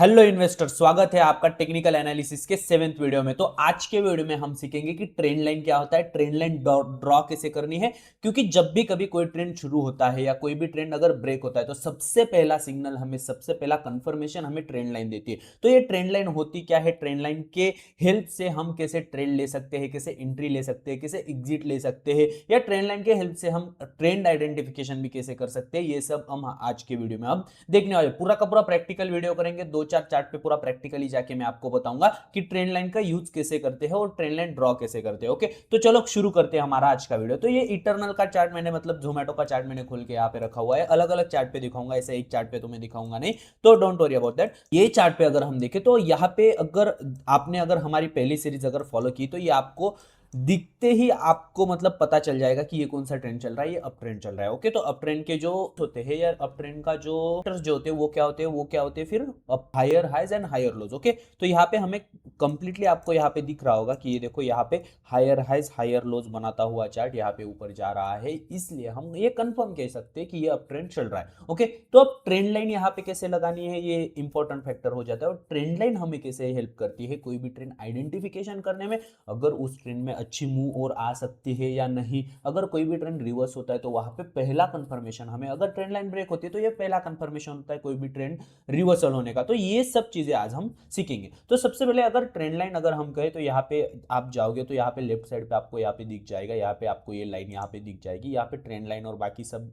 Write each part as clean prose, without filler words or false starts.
Hello investor, स्वागत है आपका टेक्निकल एनालिसिस के 7th वीडियो में। तो आज के वीडियो में हम सीखेंगे कि ट्रेंड लाइन क्या होता है, ट्रेंड लाइन ड्रॉ कैसे करनी है। क्योंकि जब भी कभी कोई ट्रेंड शुरू होता है या कोई भी ट्रेंड अगर ब्रेक होता है तो सबसे पहला सिग्नल हमें, सबसे पहला कंफर्मेशन हमें ट्रेंड लाइन देती है। तो ये ट्रेंड लाइन होती क्या है, ट्रेंड लाइन के हेल्प से हम कैसे ट्रेंड ले सकते हैं, कैसे एंट्री ले सकते हैं, कैसे एग्जिट ले सकते हैं, या ट्रेंड लाइन के हेल्प से हम ट्रेंड आइडेंटिफिकेशन भी कैसे कर सकते हैं, ये सब हम आज के वीडियो में हम देखने वाले। पूरा का पूरा प्रैक्टिकल वीडियो करेंगे, दो चार चार्ट पे पूरा प्रैक्टिकली जाके मैं आपको बताऊंगा कि ट्रेंड लाइन का यूज कैसे करते हैं और ट्रेंड लाइन ड्रॉ कैसे करते हैं। ओके, तो चलो शुरू करते हैं हमारा आज का वीडियो। तो ये इटरनल का चार्ट मैंने, मतलब जोमेटो का चार्ट मैंने खोल के यहाँ पे रखा हुआ है। अलग अलग चार्ट पे दिखाऊंगा, ऐसे एक चार्ट पे तुम्हें दिखाऊंगा नहीं, तो डोंट वरी अबाउट दैट। ये चार्ट पे अगर हम देखें तो यहाँ पे अगर आपने अगर हमारी पहली सीरीज अगर फॉलो की तो ये आपको दिखते ही आपको मतलब पता चल जाएगा कि ये कौन सा ट्रेंड चल रहा है, ये अप ट्रेंड चल रहा है। ओके, तो अप ट्रेंड के जो होते हैं या अप ट्रेंड का जो होते हैं वो क्या होते हैं, फिर higher highs and higher lows. Okay, तो यहाँ पे हमें कंप्लीटली आपको यहाँ पे दिख रहा होगा कि ये देखो यहाँ पे हायर हाइज हायर लोज बनाता हुआ चार्ट यहाँ पे ऊपर जा रहा है, इसलिए हम ये कंफर्म कह सकते हैं कि ये अप ट्रेंड चल रहा है। ओके, तो अब ट्रेंड लाइन यहाँ पे कैसे लगानी है ये इंपॉर्टेंट फैक्टर हो जाता है। और ट्रेंड लाइन हमें कैसे हेल्प करती है कोई भी ट्रेंड आइडेंटिफिकेशन करने में, अगर उस ट्रेंड में अच्छी मूव और आ सकती है या नहीं। अगर कोई भी ट्रेंड रिवर्स होता है तो वहां पे पहला कंफर्मेशन हमें, अगर ट्रेंड लाइन ब्रेक होती है तो ये पहला कंफर्मेशन होता है कोई भी ट्रेंड रिवर्सल होने का। तो ये सब चीजें आज हम सीखेंगे। तो सबसे पहले अगर ट्रेंड लाइन अगर हम कहें तो यहाँ पे आप जाओगे तो यहाँ पे लेफ्ट साइड पे आपको यहाँ पे दिख जाएगा, यहाँ पे आपको ये लाइन यहाँ पे दिख जाएगी, यहाँ पे ट्रेंड लाइन और बाकी सब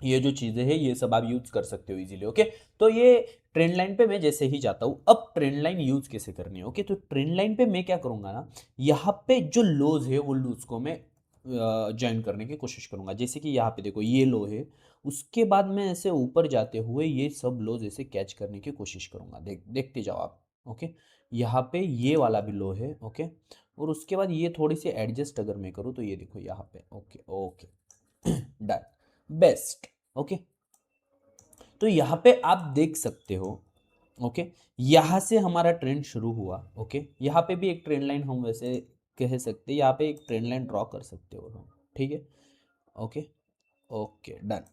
ये जो चीजें हैं ये सब आप यूज कर सकते हो इजीली। ओके, तो ये ट्रेंड लाइन पे मैं जैसे ही जाता हूँ, अब ट्रेंड लाइन यूज कैसे करनी है। ओके, तो ट्रेंड लाइन पे मैं क्या करूंगा ना, यहाँ पे जो लोज है वो लूज को मैं ज्वाइन करने की कोशिश करूंगा। जैसे कि यहाँ पे देखो ये लो है, उसके बाद मैं ऐसे ऊपर जाते हुए ये सब लोज ऐसे कैच करने की कोशिश करूंगा। देखते जाओ आप। ओके, यहाँ पे ये वाला भी लो है। ओके, और उसके बाद ये थोड़ी सी एडजस्ट अगर मैं करूँ तो ये देखो यहाँ पे। Okay okay done, best. Okay, तो यहाँ पे आप देख सकते हो। ओके, यहाँ से हमारा ट्रेंड शुरू हुआ। ओके, यहाँ पे भी एक ट्रेंड लाइन हम वैसे कह सकते हैं, यहाँ पे एक ट्रेंड लाइन ड्रॉ कर सकते हो हम। ठीक है, ओके ओके डन।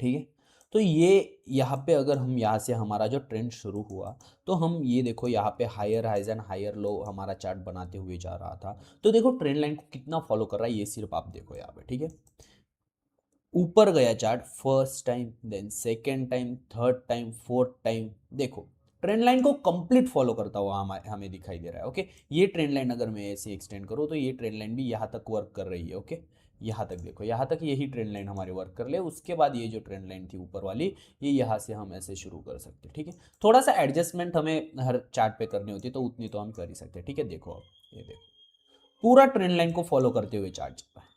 ठीक है, तो ये यहाँ पे अगर हम यहाँ से हमारा जो ट्रेंड शुरू हुआ तो हम ये देखो यहाँ पे higher highs and higher low हमारा चार्ट बनाते हुए जा रहा था। तो देखो ट्रेंड लाइन को कितना फॉलो कर रहा है ये सिर्फ आप देखो यहाँ पे। ठीक है, ऊपर गया chart first time, then second time, third time, fourth time. देखो ट्रेंड लाइन को कंप्लीट फॉलो करता हुआ हमें दिखाई दे रहा है। ओके, ये ट्रेंड लाइन अगर मैं ऐसे एक्सटेंड करूँ तो ये ट्रेंड लाइन भी यहाँ तक वर्क कर रही है। ओके, यहाँ तक देखो, यहाँ तक यही ट्रेंड लाइन हमारे वर्क कर ले। उसके बाद ये जो ट्रेंड लाइन थी ऊपर वाली, ये यहाँ से हम ऐसे शुरू कर सकते हैं। ठीक है, थोड़ा सा एडजस्टमेंट हमें हर चार्ट पे करनी होती है तो उतनी तो हम कर ही सकते हैं। ठीक है, देखो अब ये देखो पूरा ट्रेंड लाइन को फॉलो करते हुए चार्ट चल रहा है।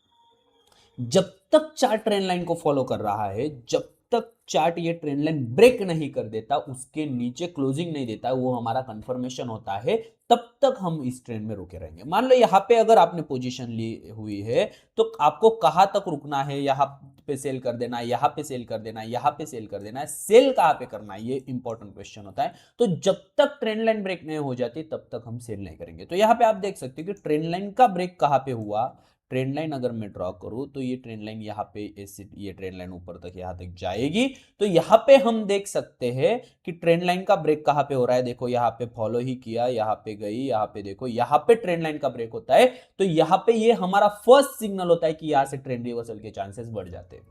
जब तक चार्ट ट्रेंड लाइन को फॉलो कर रहा है, जब तक चार्ट ये ट्रेंड लाइन ब्रेक नहीं कर देता, उसके नीचे क्लोजिंग नहीं देता, वो हमारा कंफर्मेशन होता है, तब तक हम इस ट्रेंड में रुके रहेंगे। मान लो यहाँ पे अगर आपने पोजीशन ली हुई है तो आपको कहां तक रुकना है, यहाँ पे सेल कर देना है, यहाँ पे सेल कर देना है, यहाँ पे सेल कर देना है, सेल कहाँ पे करना है, ये इंपॉर्टेंट क्वेश्चन होता है। तो जब तक ट्रेंड लाइन ब्रेक नहीं हो जाती तब तक हम सेल नहीं करेंगे। तो यहाँ पे आप देख सकते हो कि ट्रेंड लाइन का ब्रेक कहाँ पे हुआ। ट्रेंड लाइन अगर मैं ड्रॉ करूं तो ये ट्रेंड लाइन यहाँ पे ऐसे, ये ट्रेंड लाइन ऊपर तक यहाँ तक जाएगी। तो यहाँ पे हम देख सकते हैं कि ट्रेंड लाइन का ब्रेक कहाँ पे हो रहा है। देखो यहाँ पे फॉलो ही किया, यहाँ पे गई, यहाँ पे देखो, यहाँ पे ट्रेंड लाइन का ब्रेक होता है। तो यहाँ पे ये हमारा फर्स्ट सिग्नल होता है कि यहाँ से ट्रेंड रिवर्सल के चांसेस बढ़ जाते हैं।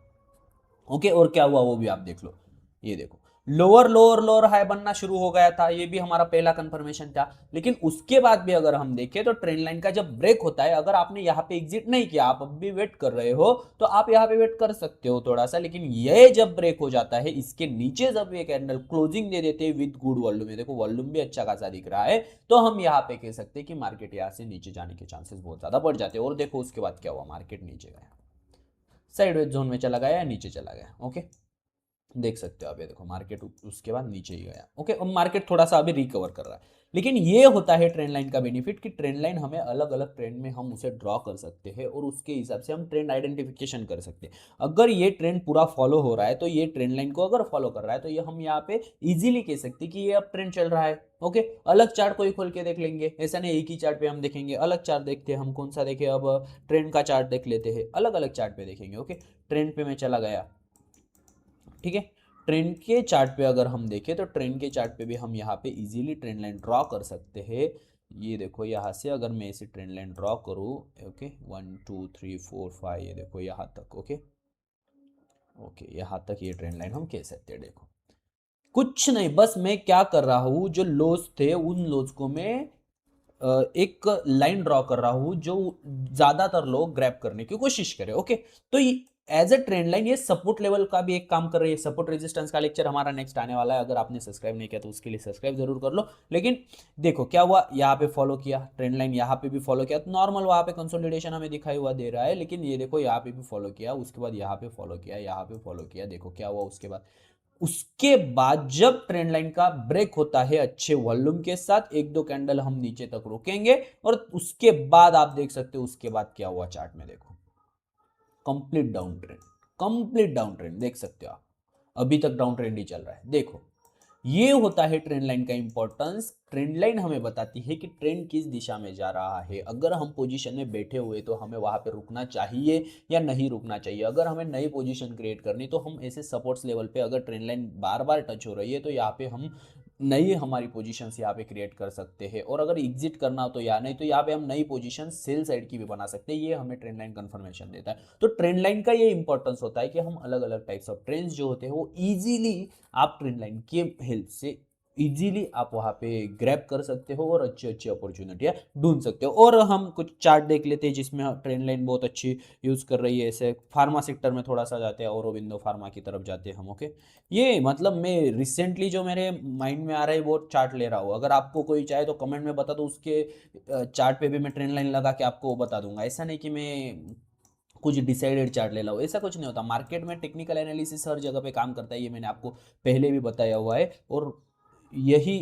ओके, और क्या हुआ वो भी आप देख लो। ये देखो लोअर लोअर लोअर हाई बनना शुरू हो गया था, ये भी हमारा पहला कंफर्मेशन था। लेकिन उसके बाद भी अगर हम देखें तो ट्रेंड लाइन का जब ब्रेक होता है, अगर आपने यहाँ पे एग्जिट नहीं किया, आप अब भी वेट कर रहे हो, तो आप यहाँ पे वेट कर सकते हो थोड़ा सा। लेकिन ये जब ब्रेक हो जाता है, इसके नीचे जब ये कैंडल क्लोजिंग दे देते हैं विद गुड वॉल्यूम, में देखो वॉल्यूम भी अच्छा खासा दिख रहा है, तो हम यहाँ पे कह सकते हैं कि मार्केट यहाँ से नीचे जाने के चांसेस बहुत ज्यादा बढ़ जाते हैं। और देखो उसके बाद क्या हुआ, मार्केट नीचे गया, साइडवेज जोन में चला गया या नीचे चला गया। ओके, देख सकते हो आप, ये देखो मार्केट उसके बाद नीचे ही गया। ओके, अब मार्केट थोड़ा सा अभी रिकवर कर रहा है। लेकिन ये होता है ट्रेंड लाइन का बेनिफिट कि ट्रेंड लाइन हमें अलग अलग ट्रेंड में हम उसे ड्रॉ कर सकते हैं और उसके हिसाब से हम ट्रेंड आइडेंटिफिकेशन कर सकते हैं। अगर ये ट्रेंड पूरा फॉलो हो रहा है तो ये ट्रेंड लाइन को अगर फॉलो कर रहा है तो ये हम यहाँ पे इजीली कह सकते हैं कि ये अब ट्रेंड चल रहा है। ओके, अलग चार्ट कोई खोल के देख लेंगे, ऐसा नहीं एक ही चार्ट पे हम देखेंगे। अलग चार्ट देखते हैं हम, कौन सा देखे, अब ट्रेंड का चार्ट देख लेते हैं, अलग अलग चार्ट पे देखेंगे। ओके, ट्रेंड पे मैं चला गया। ठीक है, ट्रेंड के चार्ट पे अगर हम देखें तो ट्रेंड के चार्ट पे भी हम यहाँ पे इजीली ट्रेंड लाइन ड्रॉ कर सकते हैं। ये देखो यहाँ से अगर मैं इसे ट्रेंड लाइन ड्रॉ करूँ, ओके 1 2 3 4 5, ये देखो यहाँ तक, ओके ओके यहाँ तक ये ट्रेंड लाइन हम कह सकते हैं। देखो कुछ नहीं, बस मैं क्या कर रहा हूँ, जो लोज थे उन लोज को मैं एक लाइन ड्रॉ कर रहा हूं जो ज्यादातर लोग ग्रैब करने की कोशिश करें। ओके, तो एज अ ट्रेंड लाइन ये सपोर्ट लेवल का भी एक काम कर रही है। सपोर्ट रेजिस्टेंस का लेक्चर हमारा नेक्स्ट आने वाला है, अगर आपने सब्सक्राइब नहीं किया तो उसके लिए सब्सक्राइब जरूर कर लो। लेकिन देखो क्या हुआ, यहाँ पे फॉलो किया ट्रेंड लाइन, यहाँ पे भी फॉलो किया, तो नॉर्मल वहां पे कंसोलिडेशन हमें दिखाई हुआ दे रहा है। लेकिन ये देखो यहाँ पे भी फॉलो किया, उसके बाद यहाँ पे फॉलो किया, यहाँ पे फॉलो किया, देखो क्या हुआ उसके बाद जब ट्रेंड लाइन का ब्रेक होता है अच्छे वॉल्यूम के साथ, एक दो कैंडल हम नीचे तक रुकेंगे और उसके बाद आप देख सकते हो उसके बाद क्या हुआ चार्ट में। देखो complete down trend, complete down trend देख सकते हो आप, अभी तक डाउन ट्रेंड ही चल रहा है। देखो ये होता है ट्रेंड लाइन का इंपॉर्टेंस। ट्रेंड लाइन हमें बताती है कि ट्रेंड किस दिशा में जा रहा है। अगर हम पोजीशन में बैठे हुए तो हमें वहां पे रुकना चाहिए या नहीं रुकना चाहिए। अगर हमें नई पोजीशन क्रिएट करनी तो हम ऐसे सपोर्ट्स लेवल पे अगर ट्रेंड लाइन बार बार टच हो रही है तो यहाँ पे हम नई हमारी पोजीशन यहाँ पे क्रिएट कर सकते हैं। और अगर एग्जिट करना हो तो या नहीं तो यहाँ पे हम नई पोजीशन सेल साइड की भी बना सकते हैं। ये हमें ट्रेंड लाइन कंफर्मेशन देता है। तो ट्रेंड लाइन का ये इंपॉर्टेंस होता है कि हम अलग अलग टाइप्स ऑफ ट्रेंड्स जो होते हैं वो इजीली आप ट्रेंड लाइन के हेल्प से इजीली आप वहां पे ग्रैब कर सकते हो और अच्छी अच्छी अपॉर्चुनिटियां ढूंढ सकते हो। और हम कुछ चार्ट देख लेते हैं जिसमें ट्रेंड लाइन बहुत अच्छी यूज कर रही है। ऐसे फार्मा सेक्टर में थोड़ा सा जाते हैं, औरोबिंदो फार्मा की तरफ जाते हैं हम। ओके, ये मतलब मैं रिसेंटली जो मेरे माइंड में आ रहा है वो चार्ट ले रहा हूँ। अगर आपको कोई चाहे तो कमेंट में बता दो, उसके चार्ट पे भी मैं ट्रेंड लाइन लगा के आपको बता दूंगा। ऐसा नहीं कि मैं कुछ डिसाइडेड चार्ट ले लो, ऐसा कुछ नहीं होता। मार्केट में टेक्निकल एनालिसिस हर जगह पे काम करता है, ये मैंने आपको पहले भी बताया हुआ है। और यही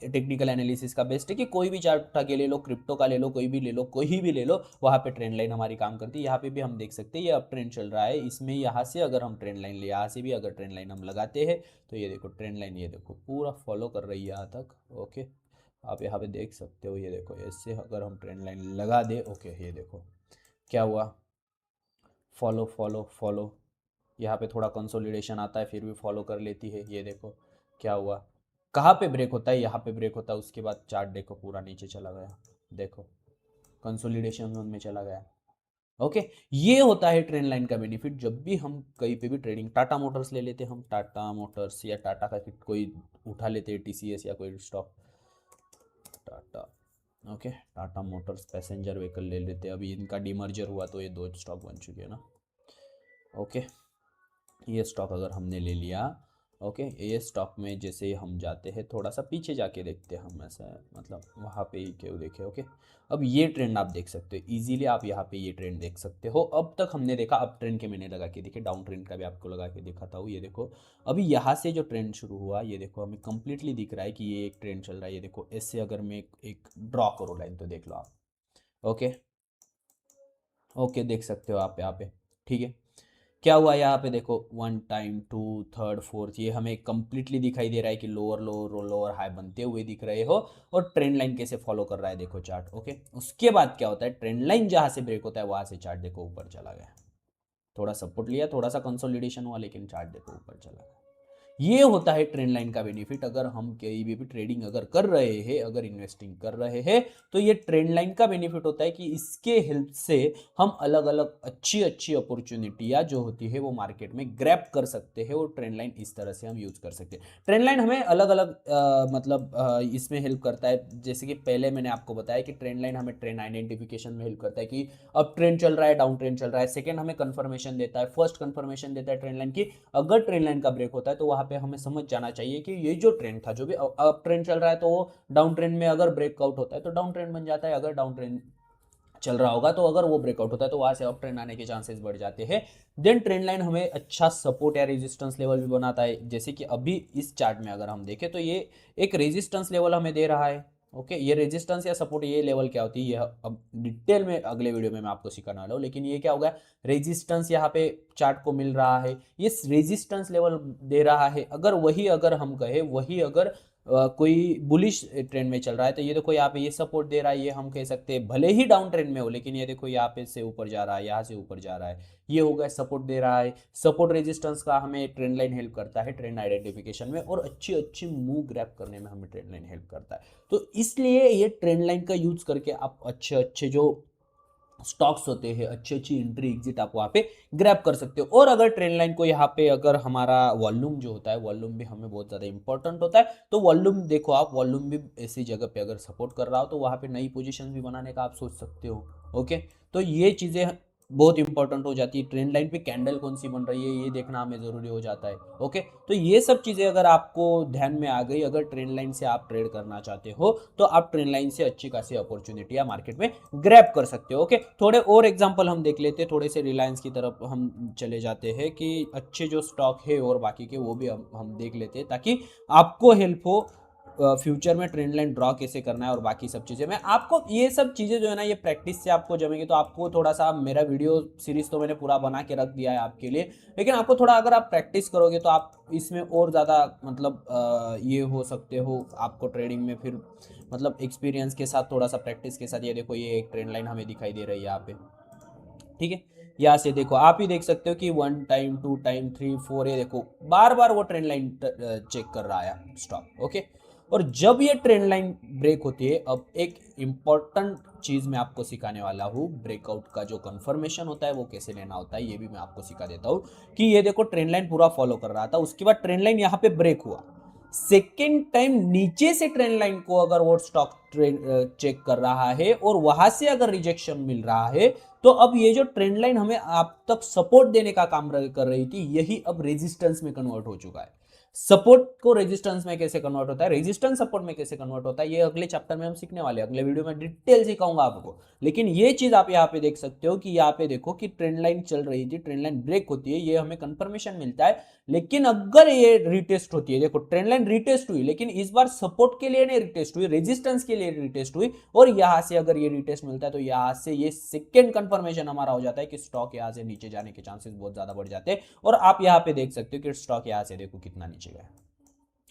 टेक्निकल एनालिसिस का बेस्ट है कि कोई भी चार्ट उठा के ले लो, क्रिप्टो का ले लो, कोई भी ले लो, कोई भी ले लो, वहाँ पे ट्रेंड लाइन हमारी काम करती है। यहाँ पे भी हम देख सकते हैं ये अप ट्रेंड चल रहा है, इसमें यहाँ से अगर हम ट्रेंड लाइन ले, यहाँ से भी अगर ट्रेंड लाइन हम लगाते हैं तो ये देखो ट्रेंड लाइन, ये देखो पूरा फॉलो कर रही है यहाँ तक। ओके, आप यहाँ पे देख सकते हो, ये देखो ऐसे अगर हम ट्रेंड लाइन लगा दे, ओके ये देखो क्या हुआ, फॉलो फॉलो फॉलो, यहाँ पे थोड़ा कंसोलिडेशन आता है फिर भी फॉलो कर लेती है। ये देखो क्या हुआ, कहाँ पे ब्रेक होता है, यहाँ पे ब्रेक होता है, उसके बाद चार्ट देखो पूरा नीचे चला गया, देखो कंसोलिडेशन जोन में चला गया। ओके, ये होता है ट्रेंड लाइन का बेनिफिट। जब भी हम कहीं पे भी ट्रेडिंग, टाटा मोटर्स ले लेते हैं हम, टाटा मोटर्स या टाटा का कोई उठा लेते हैं, टीसीएस या कोई stock, Tata, okay Tata Motors passenger vehicle ले लेते हैं। अभी इनका डीमर्जर हुआ तो ये दो स्टॉक बन चुके हैं ना। ओके, ये स्टॉक अगर हमने ले लिया, ओके ये स्टॉक में जैसे ही हम जाते हैं थोड़ा सा पीछे जाके देखते हैं हम, ऐसा मतलब वहाँ पे ही क्यों देखे। ओके, अब ये ट्रेंड आप देख सकते हो इजीली, आप यहाँ पे ये ट्रेंड देख सकते हो। अब तक हमने देखा अप ट्रेंड के, मैंने लगा के देखे, डाउन ट्रेंड का भी आपको लगा के दिखाता हूँ। ये देखो अभी यहाँ से जो ट्रेंड शुरू हुआ, ये देखो हमें कंप्लीटली दिख रहा है कि ये एक ट्रेंड चल रहा है। ये देखो ऐसे अगर मैं एक ड्रॉ करूँ लाइन तो देख लो आप। ओके ओके, देख सकते हो आप यहाँ पे, ठीक है क्या हुआ यहाँ पे देखो, 1 टाइम 2 3 4, ये हमें कंप्लीटली दिखाई दे रहा है कि लोअर लोअर लोअर हाई बनते हुए दिख रहे हो। और ट्रेंड लाइन कैसे फॉलो कर रहा है देखो चार्ट। ओके, उसके बाद क्या होता है, ट्रेंड लाइन जहां से ब्रेक होता है वहां से चार्ट देखो ऊपर चला गया, थोड़ा सपोर्ट लिया, थोड़ा सा कंसोलिडेशन हुआ, लेकिन चार्ट देखो ऊपर चला गया। ये होता है ट्रेंड लाइन का बेनिफिट। अगर हम कहीं भी ट्रेडिंग अगर कर रहे हैं, अगर इन्वेस्टिंग कर रहे हैं, तो ये ट्रेंड लाइन का बेनिफिट होता है कि इसके हेल्प से हम अलग अलग अच्छी अच्छी अपॉर्चुनिटियां जो होती है वो मार्केट में ग्रैब कर सकते हैं। और ट्रेंड लाइन इस तरह से हम यूज कर सकते हैं। ट्रेंड लाइन हमें अलग अलग मतलब इसमें हेल्प करता है। जैसे कि पहले मैंने आपको बताया कि ट्रेंड लाइन हमें ट्रेंड आइडेंटिफिकेशन में हेल्प करता है कि अप ट्रेंड चल रहा है, डाउन ट्रेंड चल रहा है। सेकंड हमें कंफर्मेशन देता है, फर्स्ट कंफर्मेशन देता है ट्रेंड लाइन की, अगर ट्रेंड लाइन का ब्रेक होता है तो वहां पे हमें समझ जाना चाहिए कि ये जो ट्रेंड था, जो भी अप ट्रेंड चल रहा है, तो वो डाउन ट्रेंड में अगर ब्रेकआउट होता है तो डाउन ट्रेंड बन जाता है। अगर डाउन ट्रेंड चल रहा होगा तो अगर वो ब्रेकआउट होता है तो वहां से अप ट्रेंड आने के चांसेस बढ़ जाते हैं। देन ट्रेंड लाइन हमें अच्छा सपोर्ट या रेजिस्टेंस लेवल भी बनाता है। जैसे कि अभी इस चार्ट में अगर हम देखें तो ये एक रेजिस्टेंस लेवल हमें दे रहा है। ओके, ये रेजिस्टेंस या सपोर्ट, ये लेवल क्या होती है ये अब डिटेल में अगले वीडियो में मैं आपको सिखाने वाला हूँ। लेकिन ये क्या होगा, रेजिस्टेंस यहाँ पे चार्ट को मिल रहा है, ये रेजिस्टेंस लेवल दे रहा है। अगर वही अगर हम कहे, वही अगर कोई बुलिश ट्रेंड में चल रहा है, तो ये देखो यहाँ पे ये सपोर्ट दे रहा है, ये हम कह सकते हैं भले ही डाउन ट्रेंड में हो, लेकिन ये देखो यहाँ पे से ऊपर जा रहा है, यहाँ से ऊपर जा रहा है, ये हो गया सपोर्ट दे रहा है। सपोर्ट रेजिस्टेंस का हमें ट्रेंड लाइन हेल्प करता है ट्रेंड आइडेंटिफिकेशन में, और अच्छी अच्छी मूव ग्रैप करने में हमें ट्रेंड लाइन हेल्प करता है। तो इसलिए ये ट्रेंड लाइन का यूज करके आप अच्छे अच्छे जो स्टॉक्स होते हैं, अच्छी अच्छी एंट्री एग्जिट आप वहाँ पे ग्रैब कर सकते हो। और अगर ट्रेंड लाइन को यहाँ पे अगर हमारा वॉल्यूम जो होता है, वॉल्यूम भी हमें बहुत ज़्यादा इंपॉर्टेंट होता है, तो वॉल्यूम देखो आप, वॉल्यूम भी ऐसी जगह पे अगर सपोर्ट कर रहा हो तो वहाँ पे नई पोजीशन भी बनाने का आप सोच सकते हो। ओके, तो ये चीज़ें बहुत इंपॉर्टेंट हो जाती है। ट्रेंड लाइन पे कैंडल कौन सी बन रही है ये देखना हमें ज़रूरी हो जाता है। ओके, तो ये सब चीज़ें अगर आपको ध्यान में आ गई, अगर ट्रेंड लाइन से आप ट्रेड करना चाहते हो तो आप ट्रेंड लाइन से अच्छी खासी अपॉर्चुनिटी या मार्केट में ग्रैब कर सकते हो। ओके, थोड़े और एग्जांपल हम देख लेते हैं, थोड़े से रिलायंस की तरफ हम चले जाते हैं कि अच्छे जो स्टॉक है और बाकी के वो भी हम देख लेते हैं, ताकि आपको हेल्प हो फ्यूचर में ट्रेंड लाइन ड्रॉ कैसे करना है और बाकी सब चीज़ें। मैं आपको ये सब चीज़ें जो है ना, ये प्रैक्टिस से आपको जमेंगे। तो आपको थोड़ा सा, मेरा वीडियो सीरीज तो मैंने पूरा बना के रख दिया है आपके लिए, लेकिन आपको थोड़ा अगर आप प्रैक्टिस करोगे तो आप इसमें और ज़्यादा मतलब ये हो सकते हो आपको ट्रेडिंग में फिर, मतलब एक्सपीरियंस के साथ, थोड़ा सा प्रैक्टिस के साथ। ये देखो ये एक ट्रेंड लाइन हमें दिखाई दे रही है यहाँ पे, ठीक है। यहाँ से देखो आप ही देख सकते हो कि 1 टाइम 2 टाइम 3 4, ये देखो बार बार वो ट्रेंड लाइन चेक कर रहा है स्टॉक। ओके, और जब ये ट्रेंड लाइन ब्रेक होती है, अब एक इंपॉर्टेंट चीज मैं आपको सिखाने वाला हूँ, ब्रेकआउट का जो कंफर्मेशन होता है वो कैसे लेना होता है, ये भी मैं आपको सिखा देता हूँ। कि ये देखो ट्रेंड लाइन पूरा फॉलो कर रहा था, उसके बाद ट्रेंड लाइन यहाँ पे ब्रेक हुआ, सेकेंड टाइम नीचे से ट्रेंड लाइन को अगर वो स्टॉक ट्रेंड चेक कर रहा है और वहां से अगर रिजेक्शन मिल रहा है, तो अब ये जो ट्रेंड लाइन हमें आप तक सपोर्ट देने का काम कर रही थी, यही अब रेजिस्टेंस में कन्वर्ट हो चुका है। सपोर्ट को रेजिस्टेंस में कैसे कन्वर्ट होता है, रेजिस्टेंस सपोर्ट में कैसे कन्वर्ट होता है, ये अगले चैप्टर में हम सीखने वाले हैं, अगले वीडियो में डिटेल सिखाऊंगा आपको। लेकिन ये चीज आप यहाँ पे देख सकते हो कि यहाँ पे देखो कि ट्रेंड लाइन चल रही थी, ट्रेंड लाइन ब्रेक होती है, ये हमें कंफर्मेशन मिलता है। लेकिन अगर ये रिटेस्ट होती है, देखो ट्रेंड लाइन रिटेस्ट हुई, लेकिन इस बार सपोर्ट के लिए नहीं रिटेस्ट हुई, रेजिस्टेंस के लिए रिटेस्ट हुई, और यहां से अगर ये रिटेस्ट मिलता है तो यहां से ये सेकेंड कंफर्मेशन हमारा हो जाता है कि स्टॉक यहां से नीचे जाने के चांसेस बहुत ज्यादा बढ़ जाते हैं। और आप यहां पे देख सकते हो कि स्टॉक यहां से देखो कितना नीचे गया।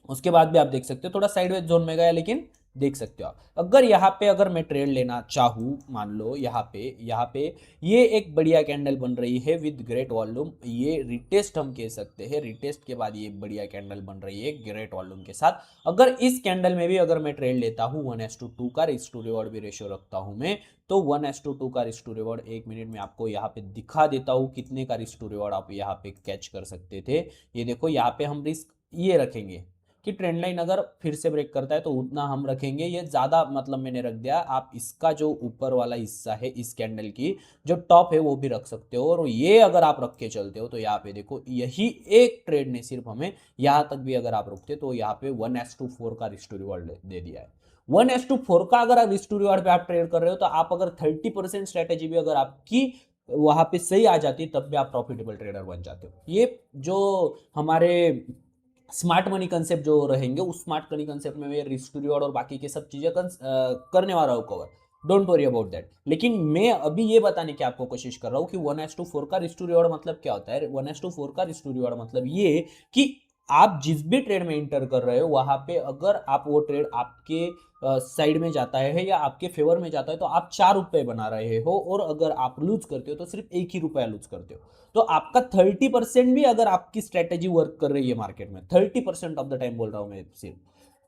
उसके बाद भी आप देख सकते हो थोड़ा साइडवेज जोन में गया, लेकिन देख सकते हो आप। अगर यहाँ पे अगर मैं ट्रेड लेना चाहूँ, मान लो यहाँ पे ये एक बढ़िया कैंडल बन रही है विद ग्रेट वॉल्यूम, ये रिटेस्ट हम कह सकते हैं, रिटेस्ट के बाद ये बढ़िया कैंडल बन रही है ग्रेट वॉल्यूम के साथ। अगर इस कैंडल में भी अगर मैं ट्रेड लेता हूँ 1:2 का रिस्क टू रिवॉर्ड भी रेशियो रखता हूँ मैं, तो 1:2 का रिस्क टू रिवॉर्ड 1 मिनट में आपको यहाँ पे दिखा देता हूँ कितने का रिस्क टू रिवॉर्ड आप यहाँ पे कैच कर सकते थे। ये देखो यहाँ पे हम रिस्क ये रखेंगे कि ट्रेंड लाइन अगर फिर से ब्रेक करता है तो उतना हम रखेंगे, ये ज्यादा मतलब मैंने रख दिया। आप इसका जो ऊपर वाला हिस्सा है इस कैंडल की जो टॉप है वो भी रख सकते हो, और ये अगर आप रख के चलते हो तो यहाँ पे देखो यही एक ट्रेड ने सिर्फ हमें यहाँ तक भी अगर आप रुकते तो यहाँ पे 1:4 का रिस्क टू रिवॉर्ड दे दिया है। 1:4 का अगर आप रिस्क टू रिवॉर्ड पे आप ट्रेड कर रहे हो, तो आप अगर 30% स्ट्रेटेजी भी अगर आपकी वहां पे सही आ जाती है, तब भी आप प्रॉफिटेबल ट्रेडर बन जाते हो। ये जो हमारे स्मार्ट मनी कंसेप्ट जो रहेंगे, उस स्मार्ट मनी कंसेप्ट में मैं रिस्क रिवॉर्ड और बाकी के सब चीजें करने वाला हूँ cover, don't worry about that. लेकिन मैं अभी ये बताने की आपको कोशिश कर रहा हूँ कि 1:4 का रिस्क रिवॉर्ड मतलब क्या होता है। 1:4 का रिस्क रिवॉर्ड मतलब ये कि आप जिस भी ट्रेड में इंटर कर रहे हो, वहां पे अगर आप वो ट्रेड आपके साइड में जाता है या आपके फेवर में जाता है, तो आप 4 रुपए बना रहे हो, और अगर आप लूज करते हो तो सिर्फ 1 ही रुपया लूज करते हो। तो आपका 30% भी अगर आपकी स्ट्रेटेजी वर्क कर रही है मार्केट में, 30% ऑफ द टाइम बोल रहा हूं मैं सिर्फ,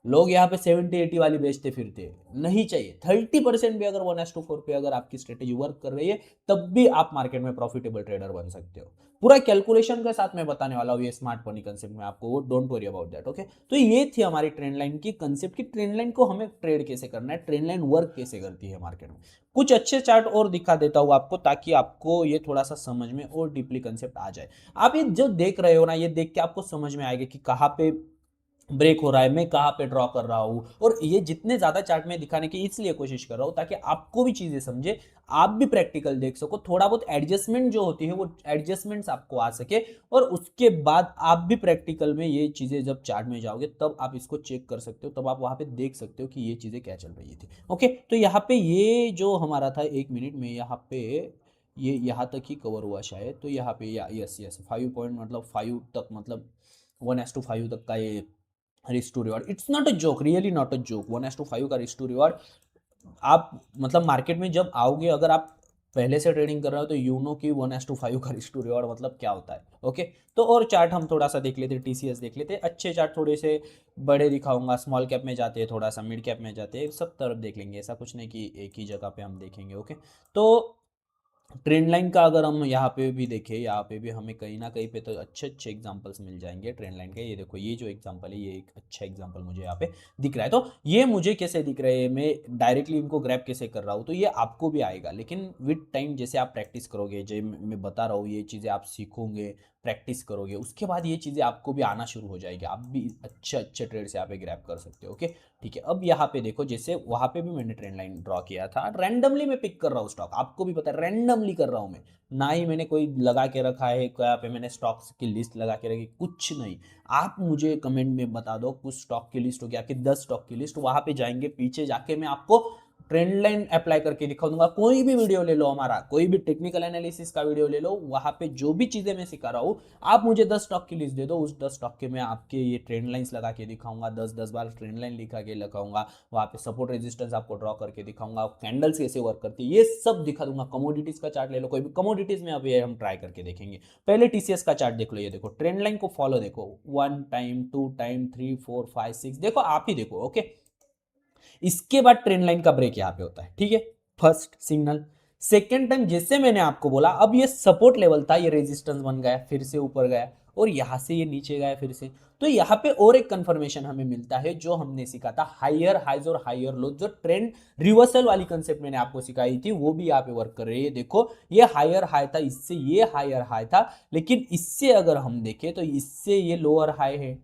लोग यहाँ पे 70-80 वाली बेचते फिरते नहीं चाहिए, 30% भी अगर 1:4 पे अगर आपकी स्ट्रेटेजी वर्क कर रही है, तब भी आप मार्केट में प्रॉफिटेबल ट्रेडर बन सकते हो। पूरा कैलकुलेशन के साथ मैं बताने वाला हूँ ये स्मार्ट मनी कंसेप्ट में आपको, don't worry about that. Okay, तो ये थी हमारी ट्रेंड लाइन की कंसेप्ट की, ट्रेंड लाइन को हमें ट्रेड कैसे करना है, ट्रेंड लाइन वर्क कैसे करती है मार्केट में। कुछ अच्छे चार्ट और दिखा देता हूँ आपको, ताकि आपको ये थोड़ा सा समझ में और डीपली कंसेप्ट आ जाए। आप ये जो देख रहे हो ना, ये देख के आपको समझ में आएगा कि कहाँ पे ब्रेक हो रहा है, मैं कहाँ पे ड्रॉ कर रहा हूँ। और ये जितने ज्यादा चार्ट में दिखाने की इसलिए कोशिश कर रहा हूँ ताकि आपको भी चीजें समझे, आप भी प्रैक्टिकल देख सको, थोड़ा बहुत एडजस्टमेंट जो होती है वो एडजस्टमेंट्स आपको आ सके, और उसके बाद आप भी प्रैक्टिकल में ये चीजें जब चार्ट में जाओगे तब आप इसको चेक कर सकते हो, तब आप वहां पे देख सकते हो कि ये चीजें क्या चल रही थी। ओके, तो यहाँ पे ये जो हमारा था 1 मिनट में, यहाँ पे ये यहाँ तक ही कवर हुआ शायद, तो यहाँ पे यस यस 5 पॉइंट मतलब 5 तक, मतलब 1:5 तक का ये risk to reward, it's not a joke, really not a joke. 1:5 का रिस्क टू रिवॉर्ड। आप मतलब मार्केट में जब आओगे, अगर आप पहले से ट्रेडिंग कर रहे हो तो यू नो कि 1:5 का रिस्क टू रिवॉर्ड मतलब क्या होता है। ओके, तो और चार्ट हम थोड़ा सा देख लेते हैं, टीसीएस देख लेते हैं। अच्छे चार्ट थोड़े से बड़े दिखाऊंगा, स्मॉल कैप में जाते हैं, थोड़ा सा मिड कैप में जाते हैं, सब तरफ देख लेंगे, ऐसा कुछ नहीं कि एक ही जगह पे हम देखेंगे। ओके, तो ट्रेंड लाइन का अगर हम यहाँ पे भी देखें, यहाँ पे भी हमें कहीं ना कहीं पे तो अच्छे अच्छे एग्जांपल्स मिल जाएंगे ट्रेंड लाइन के। ये देखो, ये जो एग्जांपल है, ये एक अच्छा एग्जांपल मुझे यहाँ पे दिख रहा है। तो ये मुझे कैसे दिख रहे हैं, मैं डायरेक्टली इनको ग्रैब कैसे कर रहा हूँ, तो ये आपको भी आएगा, लेकिन विद टाइम जैसे आप प्रैक्टिस करोगे, जो मैं बता रहा हूँ ये चीज़ें आप सीखोगे, प्रैक्टिस करोगे, उसके बाद ये चीज़ें आपको भी आना शुरू हो जाएगी, आप भी अच्छे अच्छे ट्रेड से यहाँ पे ग्रैब कर सकते हो। ओके, ठीक है। अब यहाँ पे देखो, जैसे वहां पे भी मैंने ट्रेंड लाइन ड्रॉ किया था, रैंडमली मैं पिक कर रहा हूँ स्टॉक, आपको भी पता है रैंडमली कर रहा हूँ मैं, ना ही मैंने कोई लगा के रखा है, क्या पे मैंने स्टॉक्स की लिस्ट लगा के रखी, कुछ नहीं। आप मुझे कमेंट में बता दो कुछ स्टॉक की लिस्ट हो गया कि 10 स्टॉक की लिस्ट, वहां पे जाएंगे, पीछे जाके मैं आपको ट्रेंड लाइन अप्लाई करके दिखा दूंगा। कोई भी वीडियो ले लो हमारा, कोई भी टेक्निकल एनालिसिस का वीडियो ले लो, वहां पे जो भी चीजें मैं सिखा रहा हूँ, आप मुझे 10 स्टॉक की लिस्ट दे दो, उस 10 स्टॉक के मैं आपके ये ट्रेंड लाइंस लगा के दिखाऊंगा, 10-10 बार ट्रेंड लाइन लिखा के लगाऊंगा, वहां पे सपोर्ट रेजिस्टेंस आपको ड्रॉ करके दिखाऊंगा, कैंडल्स कैसे वर्क करती है ये सब दिखा दूंगा। कमोडिटीज का चार्ट ले लो, कोई भी कमोडिटीज में अभी हम ट्राई करके देखेंगे। पहले टीसीएस का चार्ट देख लो, ये देखो ट्रेंड लाइन को फॉलो, देखो 1 टाइम, 2 टाइम, 3, 4, 5, 6, देखो आप ही देखो। ओके, इसके बाद ट्रेंड लाइन का ब्रेक यहां पे होता है, ठीक है, फर्स्ट सिग्नल। सेकेंड टाइम जैसे मैंने आपको बोला, अब ये सपोर्ट लेवल था, ये रेजिस्टेंस बन गया, फिर से ऊपर गया, और यहां से ये नीचे गया फिर से। तो यहाँ पे और एक कंफर्मेशन हमें मिलता है, जो हमने सीखा था हायर हाइज और हायर लो, जो ट्रेंड रिवर्सल वाली कंसेप्ट मैंने आपको सिखाई थी, वो भी यहाँ पे वर्क कर रही है। देखो, ये हायर हाई था, इससे ये हायर हाई था, लेकिन इससे अगर हम देखें तो इससे ये लोअर हाई है,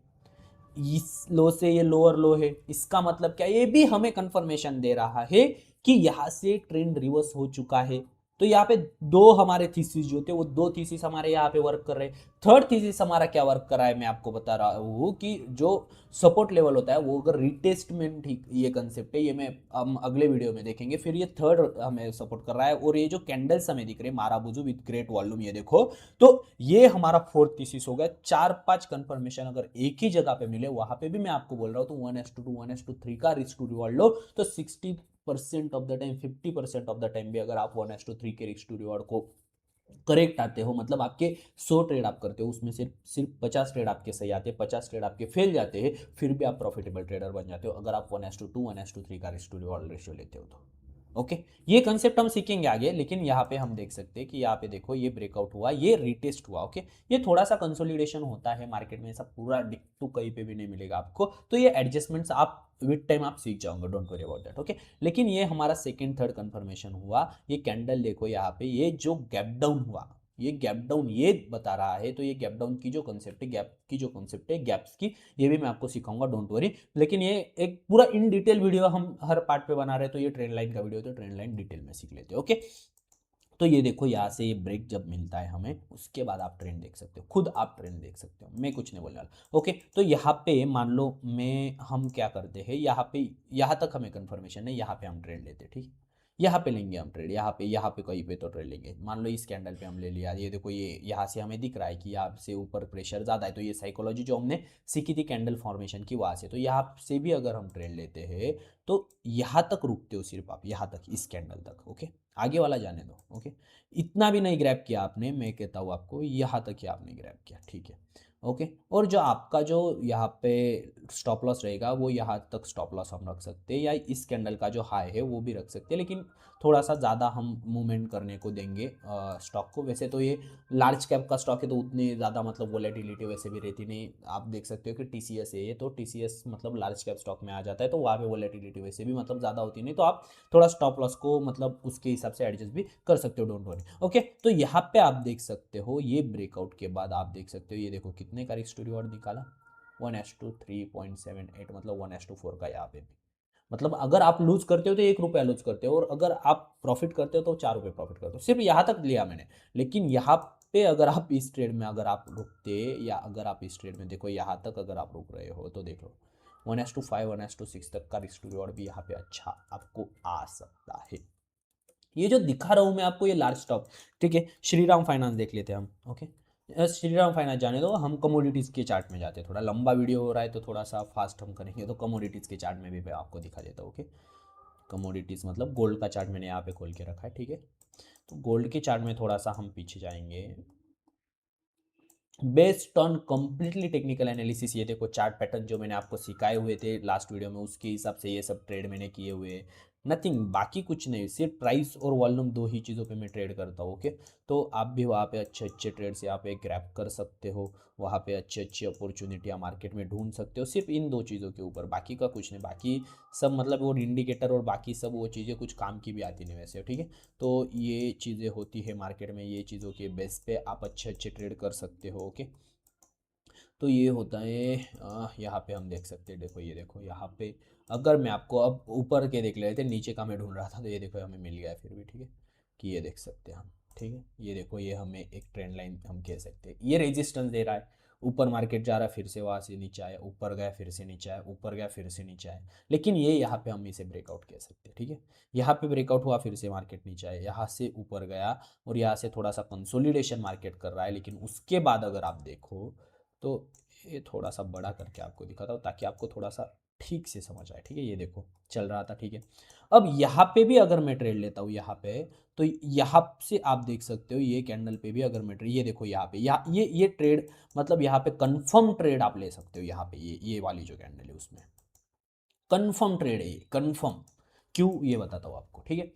इस लो से ये लोअर लो है। इसका मतलब क्या, ये भी हमें कंफर्मेशन दे रहा है कि यहां से ट्रेंड रिवर्स हो चुका है। तो यहाँ पे दो हमारे थीसिस जो थे, वो दो थीसिस हमारे यहाँ पे वर्क कर रहे हैं। थर्ड थीसिस हमारा क्या वर्क कर रहा है, मैं आपको बता रहा हूँ कि जो सपोर्ट लेवल होता है, वो अगर रिटेस्टमेंट, ठीक ये कंसेप्ट है, ये मैं हम अगले वीडियो में देखेंगे। फिर ये थर्ड हमें सपोर्ट कर रहा है, और ये जो कैंडल्स हमें दिख रहे हैं माराबुजू विद ग्रेट वॉल्यूम, ये देखो, तो ये हमारा फोर्थ थीसिस हो गया। 4-5 कंफर्मेशन अगर एक ही जगह पे मिले, वहां पे भी मैं आपको बोल रहा हूँ, तो 1:2, 1:3 का रिस्क टू रिवॉर्ड लो, तो 60% of the time, 50% of the time भी अगर आप 1:3 के रिस्क टू रिवॉर्ड को करेक्ट आते हो, मतलब आपके 100 ट्रेड आप करते हो, उसमें सिर्फ सिर्फ 50 ट्रेड आपके सही आते हैं, 50 ट्रेड आपके फेल जाते हैं, फिर भी आप प्रॉफिटेबल ट्रेडर बन जाते हो, अगर आप 1:2, 1:3 का रिस्क टू रिवॉर्ड रेशियो लेते हो तो। ओके, ये कंसेप्ट हम सीखेंगे आगे, लेकिन यहाँ पे हम देख सकते हैं कि यहाँ पे देखो, ये ब्रेकआउट हुआ, ये रिटेस्ट हुआ। ओके, ये थोड़ा सा कंसोलिडेशन होता है मार्केट में, ऐसा पूरा डिक्टू कहीं पे भी नहीं मिलेगा आपको, तो ये एडजस्टमेंट्स आप विद टाइम आप सीख जाओगे, don't worry about that. Okay, लेकिन ये हमारा सेकंड थर्ड कंफर्मेशन हुआ। ये कैंडल देखो, यहाँ पे ये जो गैप डाउन हुआ, ये गैप डाउन ये बता रहा है, तो ये गैप डाउन की जो कॉन्सेप्ट है, गैप की जो कॉन्सेप्ट है, गैप्स की, ये भी मैं आपको सिखाऊंगा, डोंट वरी। लेकिन ये एक पूरा इन डिटेल वीडियो हम हर पार्ट पे बना रहे हैं, तो ये ट्रेंड लाइन का वीडियो, तो ट्रेंड लाइन डिटेल में सीख लेते हैं। ओके, तो ये देखो, यहाँ से ये ब्रेक जब मिलता है हमें, उसके बाद आप ट्रेंड देख सकते हो, खुद आप ट्रेंड देख सकते हो, मैं कुछ नहीं बोलने वाला। ओके, तो यहाँ पे मान लो मैं हम क्या करते हैं, यहाँ पे यहाँ तक हमें कंफर्मेशन है, यहाँ पे हम ट्रेंड लेते हैं, ठीक है, यहाँ पे लेंगे हम ट्रेड, यहाँ पे कहीं पे तो ट्रेड लेंगे। मान लो इस कैंडल पे हम ले लिया, ये देखो, ये यहाँ से हमें दिख रहा है कि यहाँ से ऊपर प्रेशर ज़्यादा है, तो ये साइकोलॉजी जो हमने सीखी थी कैंडल फॉर्मेशन की, वहाँ से, तो यहाँ से भी अगर हम ट्रेड लेते हैं, तो यहाँ तक रुकते हो सिर्फ आप, यहाँ तक, इस कैंडल तक। ओके, आगे वाला जाने दो। ओके, इतना भी नहीं ग्रैब किया आपने, मैं कहता हूँ आपको, यहाँ तक ही आपने ग्रैब किया, ठीक है। ओके, और जो आपका जो यहाँ पे स्टॉप लॉस रहेगा, वो यहाँ तक स्टॉप लॉस हम रख सकते हैं, या इस कैंडल का जो हाई है वो भी रख सकते हैं, लेकिन थोड़ा सा ज़्यादा हम मूवमेंट करने को देंगे स्टॉक को। वैसे तो ये लार्ज कैप का स्टॉक है, तो उतनी ज़्यादा मतलब वोलेटिलिटी वैसे भी रहती नहीं। आप देख सकते हो कि टीसीएस है ये, तो टीसीएस मतलब लार्ज कैप स्टॉक में आ जाता है, तो वहाँ पे वोलेटिलिटी वैसे भी मतलब ज़्यादा होती नहीं, तो आप थोड़ा स्टॉप लॉस को मतलब उसके हिसाब से एडजस्ट भी कर सकते हो, डोंट वरी। ओके, तो यहाँ पे आप देख सकते हो, ये ब्रेकआउट के बाद आप देख सकते हो, ये देखो कितने का रिस्क टू रिवॉर्ड निकाला, 1:3.78, मतलब 1:4 का यहाँ पे भी। मतलब अगर आप लूज करते हो तो 1 रुपया लूज करते हो, और अगर आप प्रॉफिट करते हो तो 4 रुपये प्रॉफिट करते हो, सिर्फ यहाँ तक लिया मैंने। लेकिन यहाँ पे अगर आप इस ट्रेड में अगर आप रुकते, या अगर आप इस ट्रेड में देखो यहाँ तक अगर आप रुक रहे हो, तो देख लो 1:5, 1:6 तक का रिस्क टू रिवॉर्ड भी यहाँ पे अच्छा आपको आ सकता है। ये जो दिखा रहा हूँ मैं आपको, ये लार्ज स्टॉप, ठीक है, श्रीराम फाइनेंस देख लेते हैं हम। ओके, श्रीराम फाइनेंस जाने दो, हम कमोडिटीज़ के चार्ट में जाते हैं। थोड़ा लंबा वीडियो हो रहा है तो थोड़ा सा फास्ट हम करेंगे, तो कमोडिटीज़ के चार्ट में भी मैं आपको दिखा देता हूँ। ओके, कमोडिटीज़ मतलब गोल्ड का चार्ट मैंने यहाँ पे खोल के रखा है, ठीक है। तो गोल्ड के चार्ट में थोड़ा सा हम पीछे जाएंगे। Based on completely technical analysis, ये देखो चार्ट पैटर्न जो मैंने आपको सिखाए हुए थे लास्ट वीडियो में, उसके हिसाब से ये सब ट्रेड मैंने किए हुए, नथिंग, बाकी कुछ नहीं, सिर्फ प्राइस और वॉल्यूम दो ही चीज़ों पे मैं ट्रेड करता हूँ। ओके, तो आप भी वहाँ पे अच्छे अच्छे ट्रेड्स यहाँ पे ग्रैब कर सकते हो, वहाँ पे अच्छी अच्छी अपॉर्चुनिटियाँ मार्केट में ढूंढ सकते हो, सिर्फ इन दो चीज़ों के ऊपर, बाकी का कुछ नहीं। बाकी सब मतलब वो इंडिकेटर और बाकी सब वो चीज़ें कुछ काम की भी आती नहीं वैसे, ठीक है। तो ये चीज़ें होती है मार्केट में, ये चीज़ों के बेस पे आप अच्छे अच्छे ट्रेड कर सकते हो। ओके, तो ये होता है। यहाँ पे हम देख सकते हैं, देखो ये देखो यहाँ पे, अगर मैं आपको अब ऊपर के देख ले रहे थे, नीचे का मैं ढूंढ रहा था, तो ये देखो हमें मिल गया है फिर भी, ठीक है, कि ये देख सकते हैं हम, ठीक है। ये देखो ये हमें एक ट्रेंड लाइन हम कह सकते हैं, ये रेजिस्टेंस दे रहा है, ऊपर मार्केट जा रहा है, फिर से वहाँ से नीचे आया, ऊपर गया फिर से नीचे आया, ऊपर गया फिर से नीचे आया, लेकिन ये यहाँ पे हम इसे ब्रेकआउट कह सकते हैं, ठीक है। यहाँ पे ब्रेकआउट हुआ, फिर से मार्केट नीचे आया, यहाँ से ऊपर गया, और यहाँ से थोड़ा सा कंसोलिडेशन मार्केट कर रहा है, लेकिन उसके बाद अगर आप देखो तो ये थोड़ा सा बड़ा करके आपको दिखाता हूँ ताकि आपको थोड़ा सा ठीक से समझ आए, ठीक है। ये देखो चल रहा था, ठीक है। अब यहाँ पे भी अगर मैं ट्रेड लेता हूँ यहाँ पे, तो यहाँ से आप देख सकते हो ये कैंडल पे भी अगर मैं ट्रेड, ये देखो यहाँ पे, यहाँ ये ट्रेड मतलब यहाँ पे कंफर्म ट्रेड आप ले सकते हो। यहाँ पे ये वाली जो कैंडल है उसमें कंफर्म ट्रेड है, ये कंफर्म। क्यों, ये बताता हूँ आपको, ठीक है।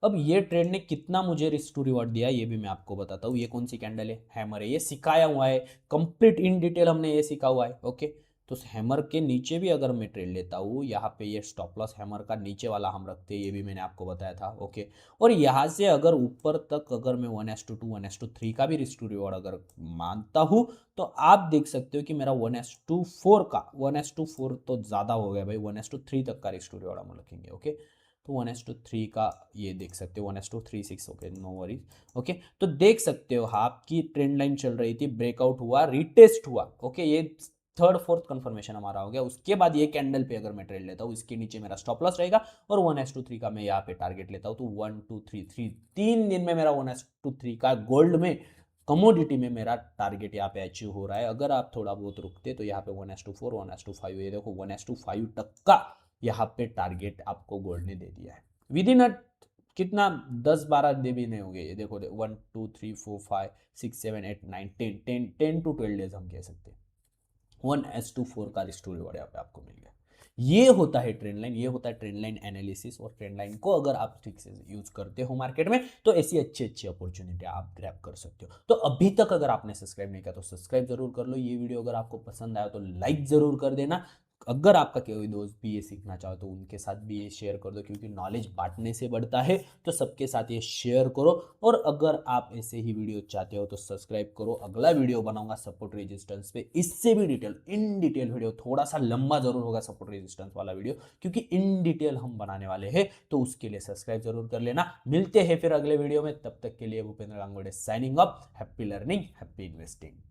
अब ये ट्रेड ने कितना मुझे रिस्क टू रिवॉर्ड दिया ये भी मैं आपको बताता हूँ। ये कौन सी कैंडल है, हैमर है, ये सिखाया हुआ है कंप्लीट इन डिटेल, हमने ये सीखा हुआ है। ओके, तो हैमर के नीचे भी अगर मैं ट्रेड लेता हूँ, यहाँ पे ये स्टॉप लॉस हैमर का नीचे वाला हम रखते हैं, ये भी मैंने आपको बताया था। ओके, और यहाँ से अगर ऊपर तक अगर मैं 1:2 1:3 का भी रिस्क टू रिवॉर्ड अगर मानता हूँ, तो आप देख सकते हो कि मेरा 1:4 का, 1:4 तो ज़्यादा हो गया भाई, 1:3 तक का रिस्क टू रिवॉर्ड हम रखेंगे। ओके, तो 1:3 का ये देख सकते हो, 1:36। Okay, no worries. ओके, तो देख सकते हो आप की ट्रेंड लाइन चल रही थी, ब्रेकआउट हुआ, रिटेस्ट हुआ। ओके, ये थर्ड फोर्थ कंफर्मेशन हमारा हो गया। उसके बाद ये कैंडल पे अगर मैं ट्रेड लेता हूँ, इसके नीचे मेरा स्टॉप लॉस रहेगा, और 1:3 का मैं यहाँ पे टारगेट लेता हूँ, तो 1 2 3 3 3 दिन में मेरा 1:3 का गोल्ड में, कमोडिटी में मेरा टारगेट यहाँ पे अचीव हो रहा है। अगर आप थोड़ा बहुत रुकते तो यहाँ पे 1:4 1:5, ये देखो 1:5 तक का यहाँ पे टारगेट आपको गोल्ड ने दे दिया है विद इन कितना, 10 12 दिन भी नहीं हो गए, ये देखो 1 2 3 4 5 6 7 8 9 10 10 to 12 डेज हम कह सकते हैं। 1:4 का रिस्क टू रिवॉर्ड यहाँ पे आपको मिल गया। ये होता है ट्रेंड लाइन, ये होता है ट्रेंड लाइन एनालिसिस, और ट्रेंड लाइन को अगर आप ठीक से यूज करते हो मार्केट में, तो ऐसी अच्छी अच्छी अपॉर्चुनिटी आप ग्रैब कर सकते हो। तो अभी तक अगर आपने सब्सक्राइब नहीं किया तो सब्सक्राइब जरूर कर लो। ये वीडियो अगर आपको पसंद आया तो लाइक जरूर कर देना। अगर आपका कोई दोस्त भी ये सीखना चाहो तो उनके साथ भी ये शेयर कर दो, क्योंकि नॉलेज बांटने से बढ़ता है, तो सबके साथ ये शेयर करो। और अगर आप ऐसे ही वीडियो चाहते हो तो सब्सक्राइब करो। अगला वीडियो बनाऊंगा सपोर्ट रेजिस्टेंस पे, इससे भी डिटेल, इन डिटेल वीडियो, थोड़ा सा लंबा जरूर होगा सपोर्ट रेजिस्टेंस वाला वीडियो, क्योंकि इन डिटेल हम बनाने वाले हैं। तो उसके लिए सब्सक्राइब जरूर कर लेना। मिलते हैं फिर अगले वीडियो में, तब तक के लिए Bhupendra Gangude signing up. Happy learning, happy investing.